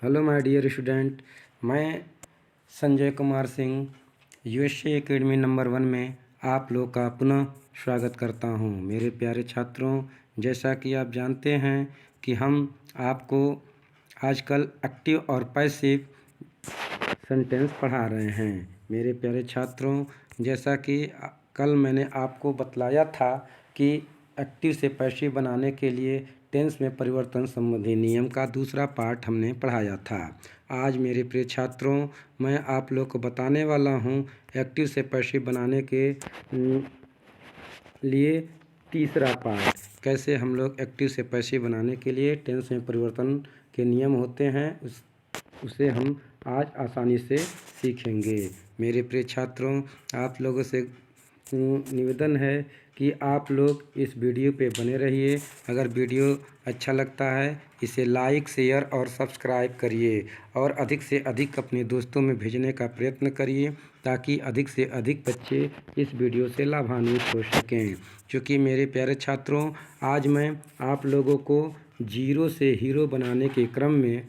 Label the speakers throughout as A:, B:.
A: Hello my dear student, मैं Sanjay Kumar Singh USA academy number 1 में आप लोग का पुनः स्वागत करता हूं। मेरे प्यारे छात्रों, जैसा कि आप जानते हैं कि हम आपको आजकल एक्टिव और पैसिव सेंटेंस पढ़ा रहे हैं। मेरे प्यारे छात्रों, जैसा कि कल मैंने आपको बतलाया था कि एक्टिव से पैसिव बनाने के लिए टेंस में परिवर्तन संबंधी नियम का दूसरा पार्ट हमने पढ़ाया था। आज मेरे प्रिय छात्रों, मैं आप लोग को बताने वाला हूं एक्टिव से पैसिव बनाने के लिए तीसरा पार्ट। कैसे हम लोग एक्टिव से पैसिव बनाने के लिए टेंस में परिवर्तन के नियम होते हैं उसे हम आज आसानी से सीखेंगे। मेरे प्रिय छात्रों, आप लोगों से निवेदन है कि आप लोग इस वीडियो पे बने रहिए। अगर वीडियो अच्छा लगता है इसे लाइक, शेयर और सब्सक्राइब करिए और अधिक से अधिक अपने दोस्तों में भेजने का प्रयत्न करिए ताकि अधिक से अधिक बच्चे इस वीडियो से लाभान्वित हो सकें। क्योंकि मेरे प्यारे छात्रों, आज मैं आप लोगों को जीरो से हीरो बनाने के क्रम में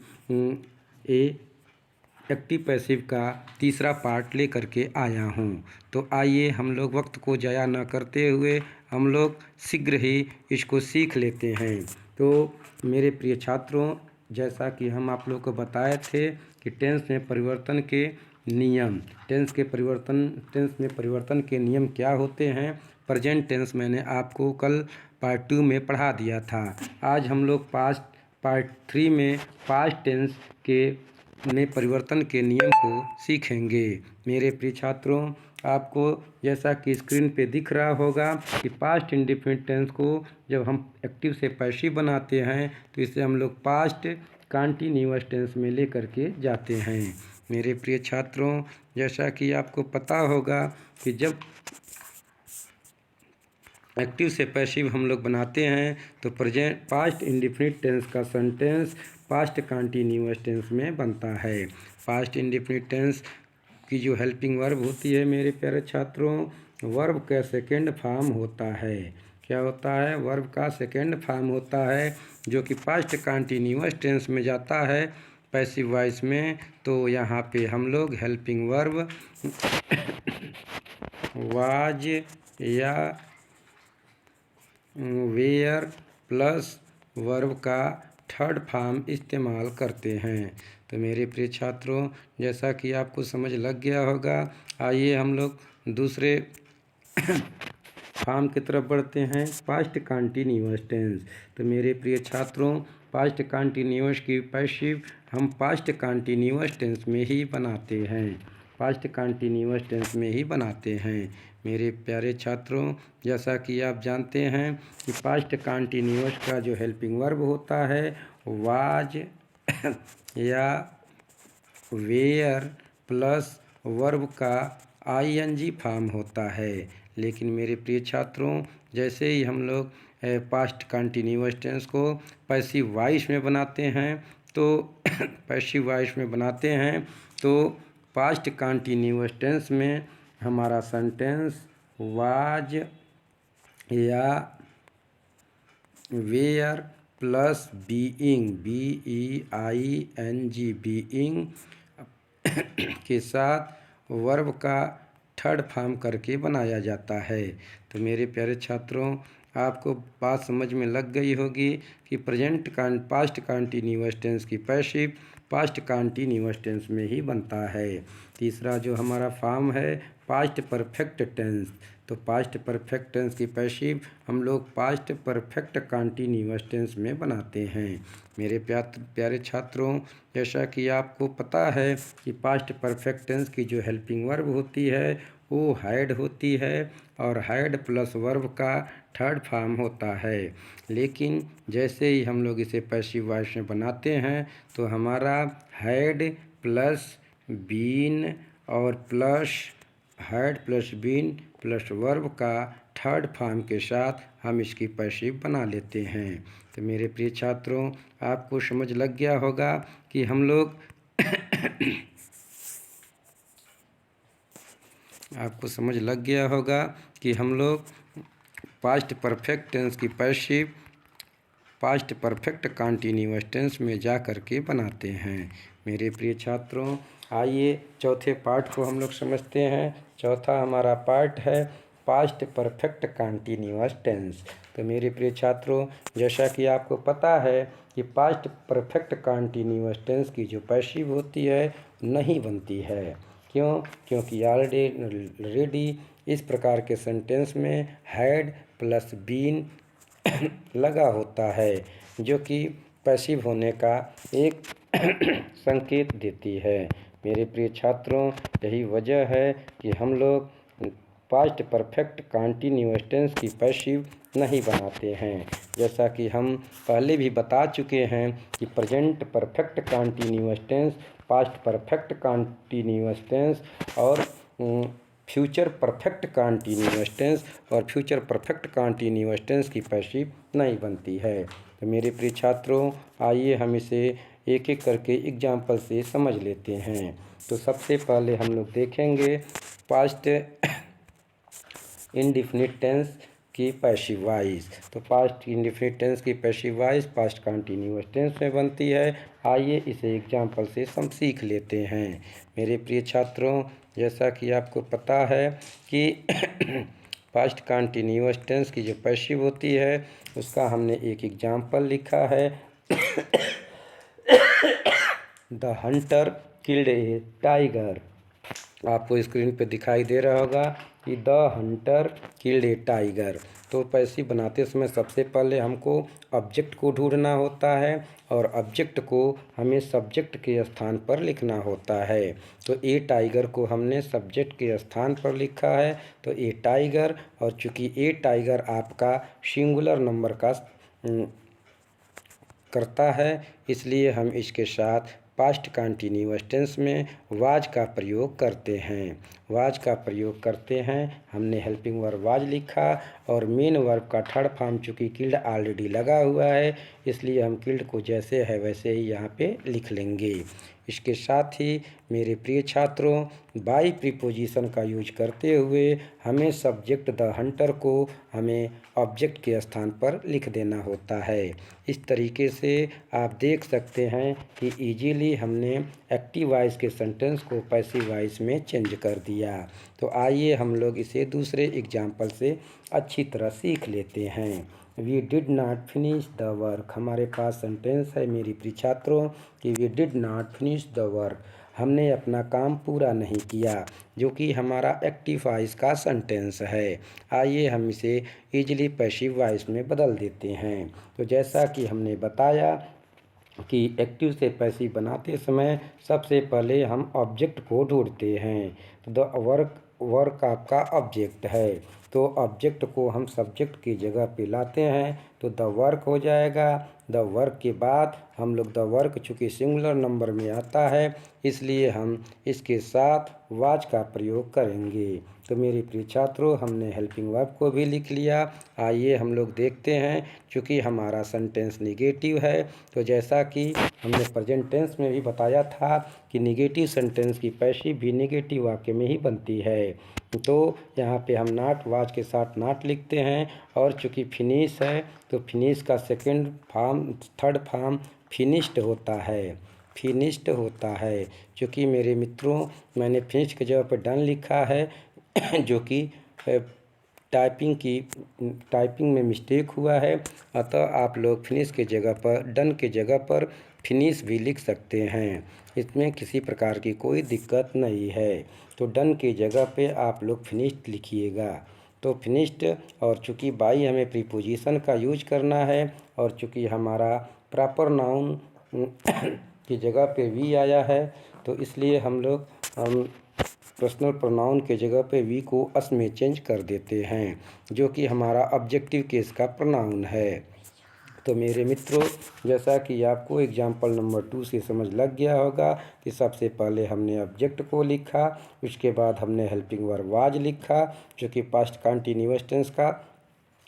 A: एक्टिव पैसिव का तीसरा पार्ट लेकर के आया हूँ। तो आइए हम लोग वक्त को ज़ाया न करते हुए हम लोग शीघ्र ही इसको सीख लेते हैं। तो मेरे प्रिय छात्रों, जैसा कि हम आप लोग को बताए थे कि टेंस में परिवर्तन के नियम, टेंस में परिवर्तन के नियम क्या होते हैं। प्रेजेंट टेंस मैंने आपको कल पार्ट 2 में पढ़ा दिया था। आज हम लोग पार्ट 3 में पास्ट टेंस के में परिवर्तन के नियम को सीखेंगे। मेरे प्रिय छात्रों, आपको जैसा कि स्क्रीन पे दिख रहा होगा कि पास्ट इंडेफिनिट टेंस को जब हम एक्टिव से पैसिव बनाते हैं तो इसे हम लोग पास्ट कंटीन्यूअस टेंस में लेकर के जाते हैं। मेरे प्रिय छात्रों, जैसा कि आपको पता होगा कि जब एक्टिव से पैसिव हम लोग बनाते हैं तो प्रेजेंट पास्ट इंडेफिनिट टेंस का सेंटेंस पास्ट कंटीन्यूअस टेंस में बनता है। पास्ट इंडेफिनिट टेंस की जो हेल्पिंग वर्ब होती है मेरे प्यारे छात्रों, वर्ब का सेकेंड फॉर्म होता है। क्या होता है? वर्ब का सेकेंड फॉर्म होता है जो कि पास्ट कंटीन्यूअस टेंस में जाता है पैसिव वॉइस में। तो यहाँ पे हम लोग हेल्पिंग वर्ब वाज या वेयर प्लस वर्ब का थर्ड फॉर्म इस्तेमाल करते हैं। तो मेरे प्रिय छात्रों, जैसा कि आपको समझ लग गया होगा, आइए हम लोग दूसरे फॉर्म की तरफ बढ़ते हैं, पास्ट कंटीन्यूअस टेंस। तो मेरे प्रिय छात्रों, पास्ट कंटीन्यूअस की पैसिव हम पास्ट कंटीन्यूअस टेंस में ही बनाते हैं, पास्ट कंटीन्यूअस टेंस में ही बनाते हैं। मेरे प्यारे छात्रों, जैसा कि आप जानते हैं कि पास्ट कंटीन्यूअस का जो हेल्पिंग वर्ब होता है वाज या वेयर प्लस वर्ब का आईएनजी फॉर्म होता है। लेकिन मेरे प्रिय छात्रों, जैसे ही हम लोग पास्ट कंटीन्यूअस टेंस को पैसिव वॉइस में बनाते हैं तो पैसिव वॉइस में बनाते हैं तो पास्ट कंटीन्यूअस टेंस में हमारा सेंटेंस वाज या were plus being BEING being के साथ वर्ब का थर्ड फॉर्म करके बनाया जाता है। तो मेरे प्यारे छात्रों, आपको बात समझ में लग गई होगी कि पास्ट कंटीन्यूअस टेंस की पैसिव पास्ट कंटीन्यूअस टेंस में ही बनता है। तीसरा जो हमारा फॉर्म है पास्ट परफेक्ट टेंस। तो पास्ट परफेक्ट टेंस की पैसिव हम लोग पास्ट परफेक्ट कंटीन्यूअस टेंस में बनाते हैं। मेरे प्यारे छात्रों, जैसा कि आपको पता है कि पास्ट परफेक्ट टेंस की जो हेल्पिंग वर्ब होती है वो हैड होती है और हैड प्लस वर्ब का थर्ड फॉर्म होता है। लेकिन जैसे ही हम लोग इसे पैसिव वॉइस में बनाते हैं तो हमारा हैड प्लस बीन और plus had plus been plus verb का थर्ड फॉर्म के साथ हम इसकी पैसिव बना लेते हैं। तो मेरे प्रिय छात्रों, आपको समझ लग गया होगा कि हम लोग आपको समझ लग गया होगा कि हम लोग पास्ट परफेक्ट टेंस की passive past perfect continuous tense में जा कर के बनाते हैं। मेरे प्रिय छात्रों, आइए चौथे पार्ट को हम लोग समझते हैं। चौथा हमारा पार्ट है पास्ट परफेक्ट कंटीन्यूअस टेंस। तो मेरे प्रिय छात्रों, जैसा कि आपको पता है कि पास्ट परफेक्ट कंटीन्यूअस टेंस की जो पैसिव होती है नहीं बनती है। क्यों? क्योंकि ऑलरेडी इस प्रकार के सेंटेंस में हैड प्लस बीन लगा होता है, जो कि पैसिव होने का एक संकेत देती है। मेरे प्रिय छात्रों, यही वजह है कि हम लोग पास्ट परफेक्ट कंटीन्यूअस टेंस की पैसिव नहीं बनाते हैं। जैसा कि हम पहले भी बता चुके हैं कि present perfect continuous tense, past perfect continuous tense और फ्यूचर परफेक्ट कंटीन्यूअस टेंस और फ्यूचर परफेक्ट कंटीन्यूअस टेंस की पैसिव नहीं बनती है। तो मेरे प्रिय छात्रों, आइए हम इसे एक एक करके एग्जाम्पल से समझ लेते हैं। तो सबसे पहले हम लोग देखेंगे पास्ट इंडिफिनिट टेंस की पैसिव वॉइस। तो पास्ट इंडिफिनिट टेंस की passive voice past continuous tense में बनती है। आइए इसे एग्जाम्पल से हम सीख लेते हैं। मेरे प्रिय छात्रों, जैसा कि आपको पता है कि पास्ट कंटीन्यूअस टेंस की जो पैसिव होती है उसका हमने एक एग्जाम्पल लिखा है। The Hunter killed A tiger. आपको स्क्रीन पे दिखाई दे रहा होगा कि the Hunter killed A tiger. तो पैसिव बनाते समय सबसे पहले हमको ऑब्जेक्ट को ढूंढना होता है और ऑब्जेक्ट को हमें सब्जेक्ट के स्थान पर लिखना होता है। तो ए टाइगर को हमने सब्जेक्ट के स्थान पर लिखा है, तो ए टाइगर। और चूँकि ए टाइगर आपका सिंगुलर नंबर का करता है, इसलिए हम इसके साथ पास्ट कंटीन्यूअस टेंस में वाज का प्रयोग करते हैं। वाज का प्रयोग करते हैं। हमने हेल्पिंग वर्ब वाज लिखा और मेन वर्ब का थर्ड फॉर्म चूँकि किल्ड ऑलरेडी लगा हुआ है, इसलिए हम किल्ड को जैसे है वैसे ही यहाँ पे लिख लेंगे। इसके साथ ही मेरे प्रिय छात्रों, बाई प्रीपोजिशन का यूज करते हुए हमें सब्जेक्ट द हंटर को हमें ऑब्जेक्ट के स्थान पर लिख देना होता है। इस तरीके से आप देख सकते हैं कि इजीली हमने एक्टिव वॉइस के सेंटेंस को पैसिव वॉइस में चेंज कर दिया। तो आइए हम लोग इसे दूसरे एग्जाम्पल से अच्छी तरह सीख लेते हैं। We did not finish the work. हमारे पास सेंटेंस है मेरी प्रिय छात्रों कि we did not finish the work. हमने अपना काम पूरा नहीं किया, जो कि हमारा एक्टिव वॉइस का सेंटेंस है। आइए हम इसे इजीली पैसिव वॉइस में बदल देते हैं। तो जैसा कि हमने बताया कि एक्टिव से पैसिव बनाते समय सबसे पहले हम ऑब्जेक्ट को ढूंढते हैं। तो द वर्क आपका ऑब्जेक्ट है, तो ऑब्जेक्ट को हम सब्जेक्ट की जगह पे लाते हैं, तो द वर्क हो जाएगा। द वर्क के बाद हम लोग द वर्क चूँकि सिंगुलर नंबर में आता है, इसलिए हम इसके साथ वाज का प्रयोग करेंगे। तो मेरे प्रिय छात्रों, हमने हेल्पिंग वर्ब को भी लिख लिया। आइए हम लोग देखते हैं, चूँकि हमारा सेंटेंस निगेटिव है, तो जैसा कि हमने प्रेजेंट टेंस में भी बताया था कि निगेटिव सेंटेंस की पैसिव भी निगेटिव वाक्य में ही बनती है। तो यहाँ पे हम नॉट वाज के साथ नॉट लिखते हैं, और चूँकि फिनिश है तो फिनिश का second form third form finished होता है। फिनिश्ड होता है। चूँकि मेरे मित्रों, मैंने फिनिश की जगह पर डन लिखा है जो कि टाइपिंग में मिस्टेक हुआ है, अतः आप लोग फिनिश के जगह पर डन के जगह पर फिनिश भी लिख सकते हैं। इसमें किसी प्रकार की कोई दिक्कत नहीं है। तो डन की जगह पे आप लोग फिनिश्ड लिखिएगा। तो फिनिश्ड, और चूँकि बाई हमें प्रीपोजिशन का यूज करना है, और चूँकि हमारा प्रॉपर नाउन की जगह पे वी आया है, तो इसलिए हम लोग पर्सनल प्रोनाउन के जगह पे वी को अस में चेंज कर देते हैं, जो कि हमारा ऑब्जेक्टिव केस का प्रोनाउन है। तो मेरे मित्रों, जैसा कि आपको एग्जाम्पल नंबर 2 से समझ लग गया होगा कि सबसे पहले हमने ऑब्जेक्ट को लिखा, उसके बाद हमने हेल्पिंग वर्ब वाज लिखा, जो कि पास्ट कंटीन्यूअस टेंस का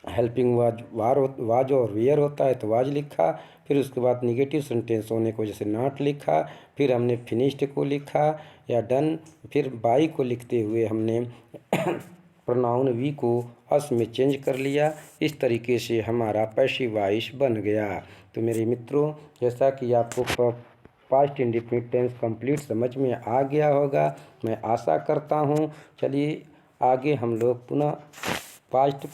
A: हेल्पिंग वाज और वेयर होता है, तो वाज लिखा। फिर उसके बाद निगेटिव सेंटेंस होने को जैसे नॉट लिखा, फिर हमने फिनिश्ड को लिखा या डन, फिर बाई को लिखते हुए हमने प्रोनाउन वी को अस में चेंज कर लिया। इस तरीके से हमारा पैसिव वॉइस बन गया। तो मेरे मित्रों, जैसा कि आपको पास्ट इंडेफिनिट टेंस कंप्लीट समझ में आ गया होगा, मैं आशा करता हूँ। चलिए आगे हम लोग पुनः पास्ट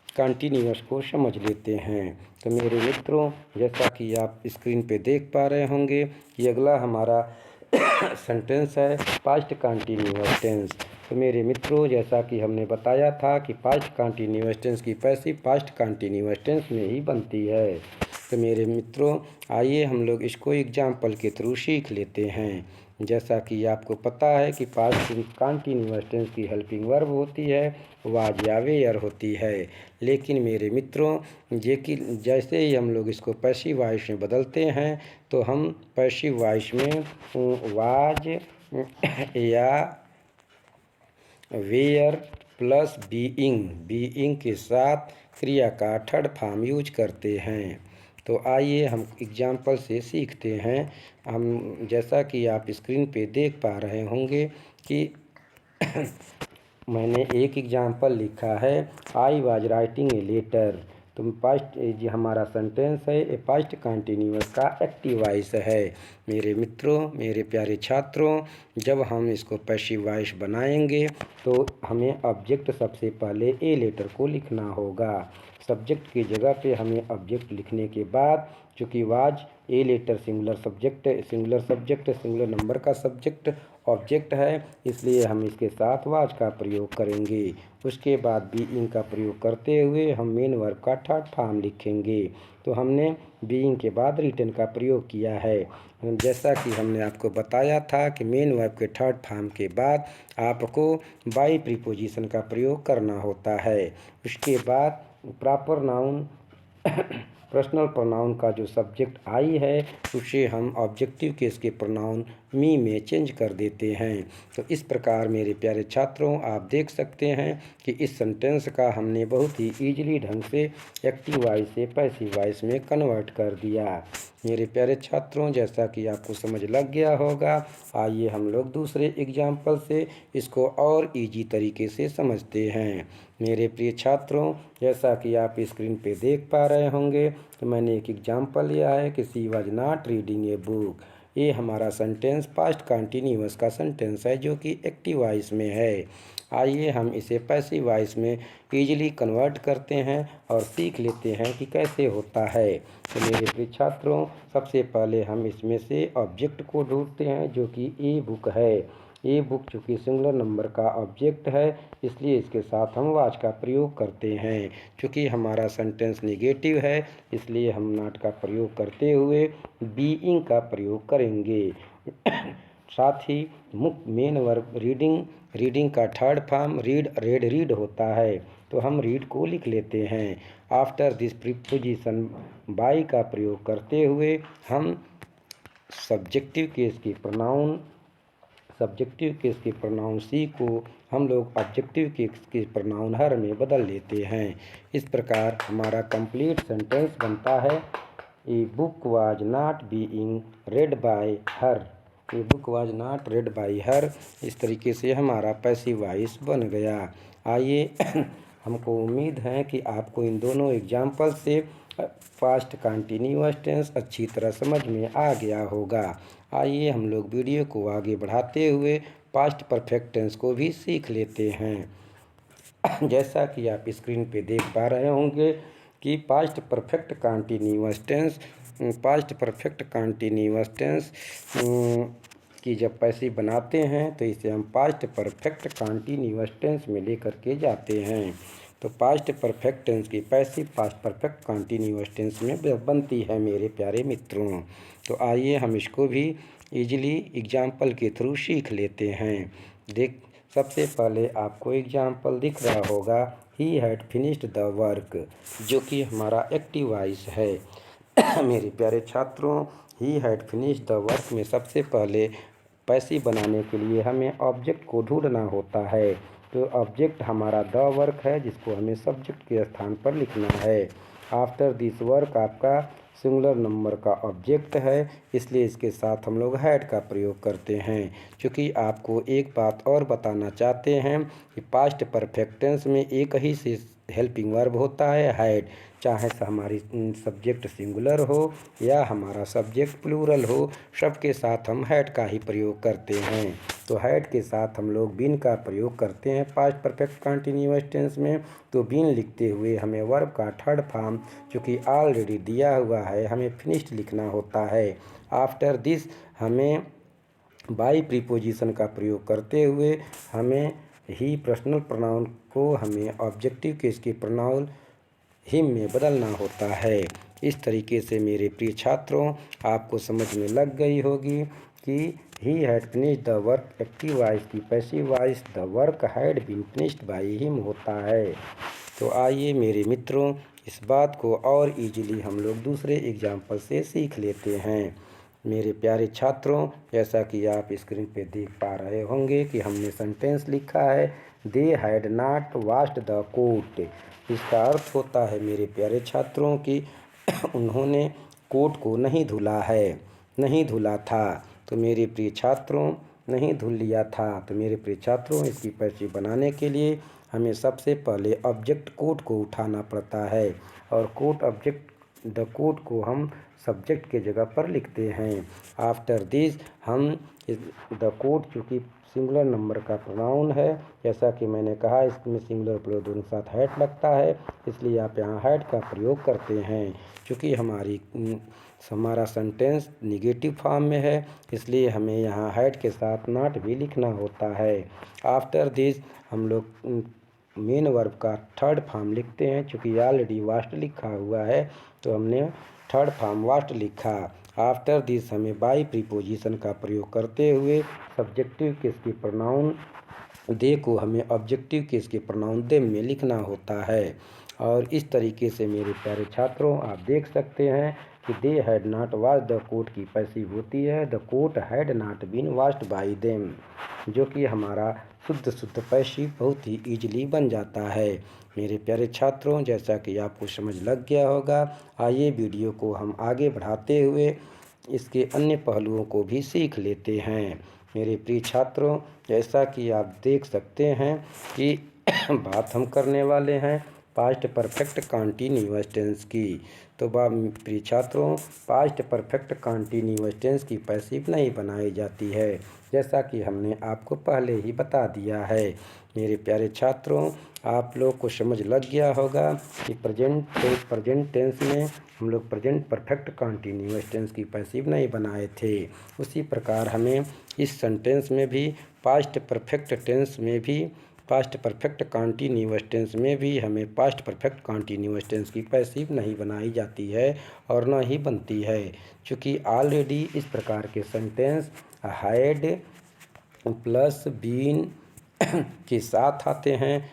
A: कंटिन्यूअस को समझ लेते हैं। तो मेरे मित्रों, जैसा कि आप स्क्रीन पे देख पा रहे होंगे कि अगला हमारा सेंटेंस है पास्ट कंटिन्यूअस टेंस। तो मेरे मित्रों, जैसा कि हमने बताया था कि पास्ट कंटिन्यूअस टेंस की पैसिव पास्ट कंटिन्यूअस टेंस में ही बनती है। तो मेरे मित्रों, आइए हम लोग इसको एग्जाम्पल के थ्रू सीख लेते हैं। जैसा कि आपको पता है कि पास्ट कंटिन्यूअस टेंस की हेल्पिंग वर्ब होती है, वाज या वेयर होती है। लेकिन मेरे मित्रों, जैसे ही हम लोग इसको पैसिव वॉइस में बदलते हैं तो हम पैसिव वॉइस में वाज या वेयर प्लस बीइंग के साथ क्रिया का थर्ड फॉर्म यूज करते हैं। तो आइए हम एग्जाम्पल से सीखते हैं। हम जैसा कि आप स्क्रीन पे देख पा रहे होंगे कि मैंने एक एग्जाम्पल लिखा है, I was writing a letter. तो पास्ट जो हमारा सेंटेंस है ये पास्ट कंटिन्यूअस का एक्टिव वॉइस है। मेरे मित्रों, मेरे प्यारे छात्रों, जब हम इसको पैसिव वॉइस बनाएंगे तो हमें ऑब्जेक्ट सबसे पहले ए लेटर को लिखना होगा। सब्जेक्ट की जगह पे हमें ऑब्जेक्ट लिखने के बाद, चूँकि was a letter singular subject singular number का सब्जेक्ट ऑब्जेक्ट है, इसलिए हम इसके साथ वाज का प्रयोग करेंगे। उसके बाद बीइंग का प्रयोग करते हुए हम मेन वर्ब का थर्ड फॉर्म लिखेंगे। तो हमने बीइंग के बाद रिटन का प्रयोग किया है। जैसा कि हमने आपको बताया था कि मेन वर्ब के थर्ड फॉर्म के बाद आपको बाई प्रीपोजिशन का प्रयोग करना होता है। उसके बाद प्रॉपर नाउन पर्सनल प्रोनाउन का जो सब्जेक्ट आई है उसे हम ऑब्जेक्टिव केस के प्रोनाउन मी में चेंज कर देते हैं। तो इस प्रकार मेरे प्यारे छात्रों, आप देख सकते हैं कि इस सेंटेंस का हमने बहुत ही ईजिली ढंग से एक्टिव वॉइस से पैसिव वॉइस में कन्वर्ट कर दिया। मेरे प्यारे छात्रों, जैसा कि आपको समझ लग गया होगा, आइए हम लोग दूसरे एग्जाम्पल से इसको और इजी तरीके से समझते हैं। मेरे प्रिय छात्रों, जैसा कि आप स्क्रीन पे देख पा रहे होंगे तो मैंने एक एग्जाम्पल लिया है कि she was not reading a book. ये हमारा सेंटेंस पास्ट कंटिन्यूअस का सेंटेंस है जो कि एक्टिव वॉइस में है। आइए हम इसे पैसिव वॉइस में इजीली कन्वर्ट करते हैं और सीख लेते हैं कि कैसे होता है। तो मेरे प्रिय छात्रों, सबसे पहले हम इसमें से ऑब्जेक्ट को ढूंढते हैं जो कि ए बुक है। ए बुक चूँकि सिंगुलर नंबर का ऑब्जेक्ट है, इसलिए इसके साथ हम वाज का प्रयोग करते हैं। चूँकि हमारा सेंटेंस नेगेटिव है, इसलिए हम नॉट का प्रयोग करते हुए बीइंग का प्रयोग करेंगे। साथ ही मेन वर्ब रीडिंग का थर्ड फॉर्म रीड होता है, तो हम रीड को लिख लेते हैं। आफ्टर दिस प्रीपोजिशन बाई का प्रयोग करते हुए हम सब्जेक्टिव केस के प्रोनाउन सी को हम लोग ऑब्जेक्टिव केस के प्रोनाउन हर में बदल लेते हैं। इस प्रकार हमारा कंप्लीट सेंटेंस बनता है, a book was not being red bye her. A book was not red bye हर। इस तरीके से हमारा पैसिव वॉइस बन गया। आइए हमको उम्मीद है कि आपको इन दोनों एग्जाम्पल से पास्ट कंटिन्यूअस टेंस अच्छी तरह समझ में आ गया होगा। आइए हम लोग वीडियो को आगे बढ़ाते हुए पास्ट परफेक्ट टेंस को भी सीख लेते हैं। जैसा कि आप स्क्रीन पे देख पा रहे होंगे कि पास्ट परफेक्ट कंटिन्यूअस टेंस की जब पैसिव बनाते हैं तो इसे हम पास्ट परफेक्ट कंटिन्यूअस टेंस में लेकर के जाते हैं। तो पास्ट परफेक्ट टेंस की passive past perfect continuous tense में बनती है मेरे प्यारे मित्रों। तो आइए हम इसको भी इजीली एग्जाम्पल के थ्रू सीख लेते हैं। सबसे पहले आपको एग्जाम्पल दिख रहा होगा, ही हैड फिनिश्ड द वर्क, जो कि हमारा एक्टिव वॉइस है। मेरे प्यारे छात्रों, ही हैड फिनिश्ड द वर्क में सबसे पहले पैसिव बनाने के लिए हमें ऑब्जेक्ट को ढूंढना होता है। तो ऑब्जेक्ट हमारा द वर्क है जिसको हमें सब्जेक्ट के स्थान पर लिखना है। आफ्टर दिस वर्क आपका सिंगुलर नंबर का ऑब्जेक्ट है, इसलिए इसके साथ हम लोग हैड का प्रयोग करते हैं। क्योंकि आपको एक बात और बताना चाहते हैं कि पास्ट परफेक्ट टेंस में एक ही से हेल्पिंग वर्ब होता है, हैड। चाहे हमारी सब्जेक्ट सिंगुलर हो या हमारा सब्जेक्ट प्लूरल हो, सबके साथ हम हैड का ही प्रयोग करते हैं। तो हैड के साथ हम लोग बीन का प्रयोग करते हैं पास्ट परफेक्ट कंटिन्यूअस टेंस में। तो बीन लिखते हुए हमें वर्ब का थर्ड फॉर्म चूँकि ऑलरेडी दिया हुआ है, हमें फिनिश्ड लिखना होता है। आफ्टर दिस हमें बाई प्रीपोजिशन का प्रयोग करते हुए हमें ही पर्सनल प्रोनाउन को हमें ऑब्जेक्टिव केस के प्रोनाउन हिम में बदलना होता है। इस तरीके से मेरे प्रिय छात्रों, आपको समझ में लग गई होगी कि he had finished the work active voice की passive voice the work had been finished by him होता है। तो आइए मेरे मित्रों, इस बात को और इजीली हम लोग दूसरे एग्जाम्पल से सीख लेते हैं। मेरे प्यारे छात्रों, जैसा कि आप स्क्रीन पे देख पा रहे होंगे कि हमने सेंटेंस लिखा है they had not washed the coat. इसका अर्थ होता है मेरे प्यारे छात्रों कि उन्होंने कोट को नहीं धुला है, नहीं धुला था। तो मेरे प्रिय छात्रों, नहीं धुल लिया था। तो मेरे प्रिय छात्रों, इसकी पैसिव बनाने के लिए हमें सबसे पहले ऑब्जेक्ट कोट को उठाना पड़ता है और कोट ऑब्जेक्ट द कोट को हम सब्जेक्ट के जगह पर लिखते हैं। आफ्टर दिस हम द कोट चूँकि सिंगुलर नंबर का प्रोनाउन है, जैसा कि मैंने कहा इसमें सिंगुलर प्लूरल दोनों के साथ हैड लगता है, इसलिए आप यहाँ हैड का प्रयोग करते हैं। क्योंकि हमारा सेंटेंस निगेटिव फॉर्म में है, इसलिए हमें यहाँ हैड के साथ नॉट भी लिखना होता है। आफ्टर दिस हम लोग मेन वर्ब का थर्ड फॉर्म लिखते हैं। चूँकि ऑलरेडी वास्ट लिखा हुआ है, तो हमने थर्ड फॉर्म वास्ट लिखा। आफ्टर दिस हमें बाई प्रीपोजिशन का प्रयोग करते हुए सब्जेक्टिव केस के प्रोनाउन दे को हमें ऑब्जेक्टिव केस के प्रोनाउन देम में लिखना होता है। और इस तरीके से मेरे प्यारे छात्रों, आप देख सकते हैं कि they had not wash the coat की पैसिव होती है the coat had not been washed by them, जो कि हमारा शुद्ध पैसिव बहुत ही ईजिली बन जाता है। मेरे प्यारे छात्रों, जैसा कि आपको समझ लग गया होगा, आइए वीडियो को हम आगे बढ़ाते हुए इसके अन्य पहलुओं को भी सीख लेते हैं। मेरे प्रिय छात्रों, जैसा कि आप देख सकते हैं कि बात हम करने वाले हैं पास्ट परफेक्ट कंटीन्यूअस टेंस की। तो प्रिय छात्रों, पास्ट परफेक्ट कंटीन्यूअस टेंस की पैसिव नहीं बनाई जाती है, जैसा कि हमने आपको पहले ही बता दिया है। मेरे प्यारे छात्रों, आप लोग को समझ लग गया होगा कि प्रेजेंट टेंस में हम लोग प्रेजेंट परफेक्ट कंटीन्यूअस टेंस की पैसिव नहीं बनाए थे। उसी प्रकार हमें इस सेंटेंस में भी पास्ट परफेक्ट कंटीन्यूअस टेंस में भी हमें पास्ट परफेक्ट कंटीन्यूअस टेंस की पैसिव नहीं बनाई जाती है और न ही बनती है। क्योंकि ऑलरेडी इस प्रकार के सेंटेंस हैड प्लस बीन के साथ आते हैं,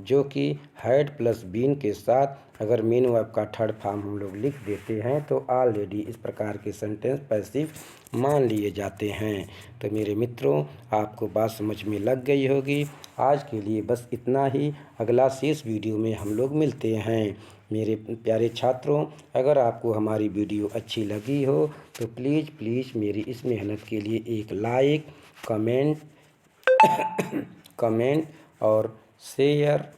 A: जो कि हैड प्लस बीन के साथ अगर मेन वर्ब का थर्ड फॉर्म हम लोग लिख देते हैं तो ऑलरेडी इस प्रकार के सेंटेंस पैसिव मान लिए जाते हैं। तो मेरे मित्रों, आपको बात समझ में लग गई होगी। आज के लिए बस इतना ही। अगला शेष वीडियो में हम लोग मिलते हैं। मेरे प्यारे छात्रों, अगर आपको हमारी वीडियो अच्छी लगी हो तो प्लीज़ मेरी इस मेहनत के लिए एक लाइक, कमेंट और शेयर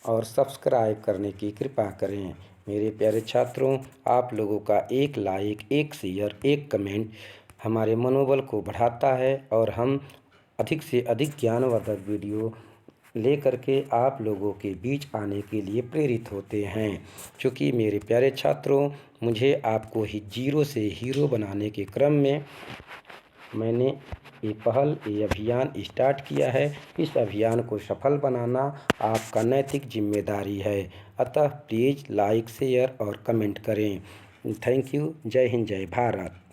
A: और सब्सक्राइब करने की कृपा करें। मेरे प्यारे छात्रों, आप लोगों का एक लाइक, एक शेयर, एक कमेंट हमारे मनोबल को बढ़ाता है और हम अधिक से अधिक ज्ञानवर्धक वीडियो ले करके आप लोगों के बीच आने के लिए प्रेरित होते हैं। क्योंकि मेरे प्यारे छात्रों, मुझे आपको ही जीरो से हीरो बनाने के क्रम में मैंने ये अभियान स्टार्ट किया है। इस अभियान को सफल बनाना आपका नैतिक जिम्मेदारी है। अतः प्लीज़ लाइक, शेयर और कमेंट करें। Thank you. जय हिंद, जय भारत।